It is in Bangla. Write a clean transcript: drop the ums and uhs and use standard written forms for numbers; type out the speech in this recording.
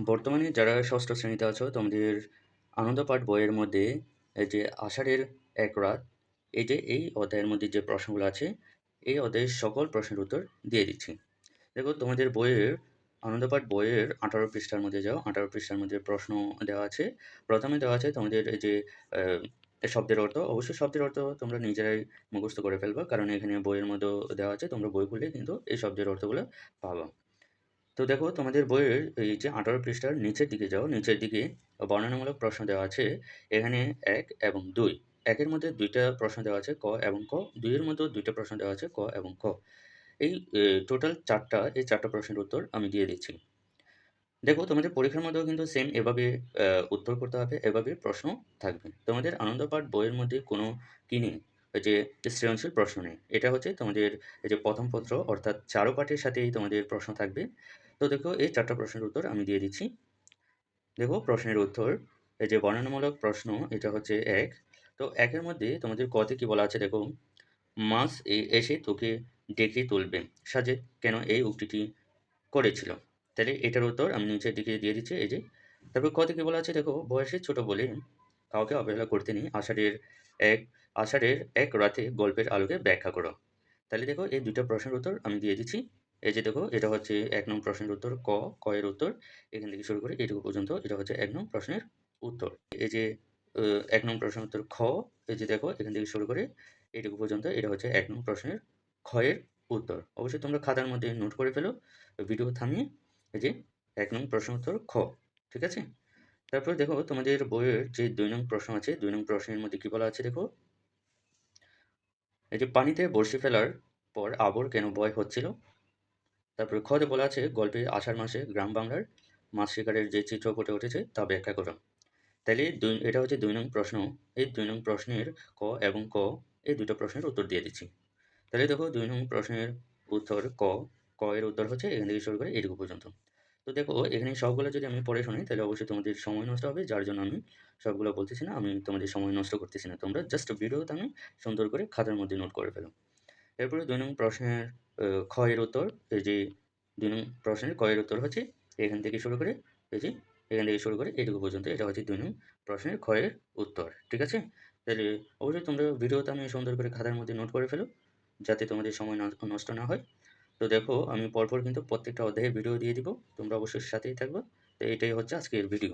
বর্তমানে যারা ষষ্ঠ শ্রেণীতে আছো তোমাদের আনন্দপাঠ বইয়ের মধ্যে এই যে আষাঢ়ের এক রাত এই অধ্যায়ের মধ্যে যে প্রশ্নগুলো আছে এই অধ্যায়ের সকল প্রশ্নের উত্তর দিয়ে দিচ্ছি। দেখো তোমাদের বইয়ের আনন্দপাঠ বইয়ের 18 পৃষ্ঠার মধ্যে যাও। 18 পৃষ্ঠার মধ্যে প্রশ্ন দেওয়া আছে। প্রথমে দেওয়া আছে তোমাদের এই যে আহ, শব্দের অর্থ। অবশ্যই শব্দের অর্থ তোমরা নিজেরাই মুখস্থ করে ফেলবা, কারণ এখানে বইয়ের মধ্যেও দেওয়া আছে, তোমরা বই খুললে কিন্তু এই শব্দের অর্থগুলো পাবা। তো দেখো তোমাদের বইয়ের এই যে 18 পৃষ্ঠার নিচের দিকে যাও। নিচের দিকে বর্ণনামূলক প্রশ্ন দেওয়া আছে। এখানে 1 এবং 2, 1 এর মধ্যে 2টা প্রশ্ন দেওয়া আছে ক এবং খ, 2 এর মধ্যেও 2টা প্রশ্ন দেওয়া আছে ক এবং খ। এই টোটাল 4টা, এই 4টা প্রশ্নের উত্তর আমি দিয়ে দিচ্ছি। দেখো তোমাদের পরীক্ষার মধ্যেও কিন্তু সেম এভাবে উত্তর করতে হবে, এভাবে প্রশ্ন থাকবে। তোমাদের আনন্দপাঠ বইয়ের মধ্যে কোনো কি নেই, ওই যে সৃজনশীল প্রশ্ন নেই। এটা হচ্ছে তোমাদের এই যে প্রথম পত্র, অর্থাৎ চারু পাঠের সাথেই তোমাদের প্রশ্ন থাকবে। তো দেখো এই 4টা প্রশ্নের উত্তর আমি দিয়ে দিচ্ছি। দেখো প্রশ্নের উত্তর, এই যে বর্ণনামূলক প্রশ্ন, এটা হচ্ছে 1। তো 1 এর মধ্যে তোমাদের কতে কি বলা আছে দেখো, মাছ এসে তোকে ডেকে তুলবে, সাজে কেন এই উক্তিটি করেছিল। তাহলে এটার উত্তর আমি নিচের দিকে দিয়ে দিচ্ছি এই যে। তারপর ক থেকে বলা আছে দেখো, বয়সে ছোট বলে কাউকে অবহেলা করতে নেই, এক আষাঢ়ের এক রাতে গল্পের আলোকে ব্যাখ্যা করো। তাহলে দেখো এই 2টা প্রশ্নের উত্তর আমি দিয়ে দিচ্ছি। এই যে দেখো এটা হচ্ছে 1 নং প্রশ্নের উত্তর ক, ক এর উত্তর এখান থেকে শুরু করে এটুকু পর্যন্ত, এটা হচ্ছে 1 নং প্রশ্নের উত্তর। এই যে 1 নং প্রশ্নের উত্তর খ, এই যে দেখো এখান থেকে শুরু করে এটুকু পর্যন্ত, এটা হচ্ছে 1 নং প্রশ্নের খ এর উত্তর। অবশ্যই তোমরা খাতার মধ্যে নোট করে ফেলো, ভিডিও থামিয়ে। এই যে 1 নং প্রশ্ন উত্তর খ, ঠিক আছে? তারপরে দেখো তোমাদের বইয়ের যে 2 নং প্রশ্ন আছে, 2 নং প্রশ্নের মধ্যে কি বলা আছে দেখো, এই যে পানিতে বড়শি ফেলার পর আবর কেন ভয় হচ্ছিল। তারপরে খতে বলা আছে গল্পে আষাঢ় মাসে গ্রাম বাংলার মাছ শিকারের যে চিত্র ফুটে উঠেছে তা ব্যাখ্যা করো। তাহলে এটা হচ্ছে 2 নং প্রশ্ন। এই 2 নং প্রশ্নের ক এবং ক, এই 2টো প্রশ্নের উত্তর দিয়ে দিচ্ছি। তাহলে দেখো 2 নং প্রশ্নের উত্তর ক, ক এর উত্তর হচ্ছে এখান থেকে শুরু করে এটুকু পর্যন্ত। তো দেখো এখানে সবগুলো যদি আমি পড়ে শোনাই তাহলে অবশ্যই তোমাদের সময় নষ্ট হবে, যার জন্য আমি সবগুলো বলতেছি না, আমি তোমাদের সময় নষ্ট করতেছি না। তোমরা জাস্ট ভিডিওতে আমি সুন্দর করে খাতার মধ্যে নোট করে ফেলো। এরপরে 2 নং প্রশ্নের খ এর উত্তর, এই যে 2 নং প্রশ্নের ক এর উত্তর হচ্ছে এখান থেকে শুরু করে, এই যে এখান থেকে শুরু করে এটুকু পর্যন্ত, এটা হচ্ছে 2 নং প্রশ্নের খ এর উত্তর। ঠিক আছে? তাহলে অবশ্যই তোমরা ভিডিওতে আমি সুন্দর করে খাতার মধ্যে নোট করে ফেলো, যাতে তোমাদের সময় নষ্ট না হয়। তো দেখো আমি পরপর কিন্তু প্রত্যেকটা অধ্যায়ের ভিডিও দিয়ে দিব। তোমরা অবশ্যই সাথেই থাকবা। তো এটাই হচ্ছে আজকের ভিডিও।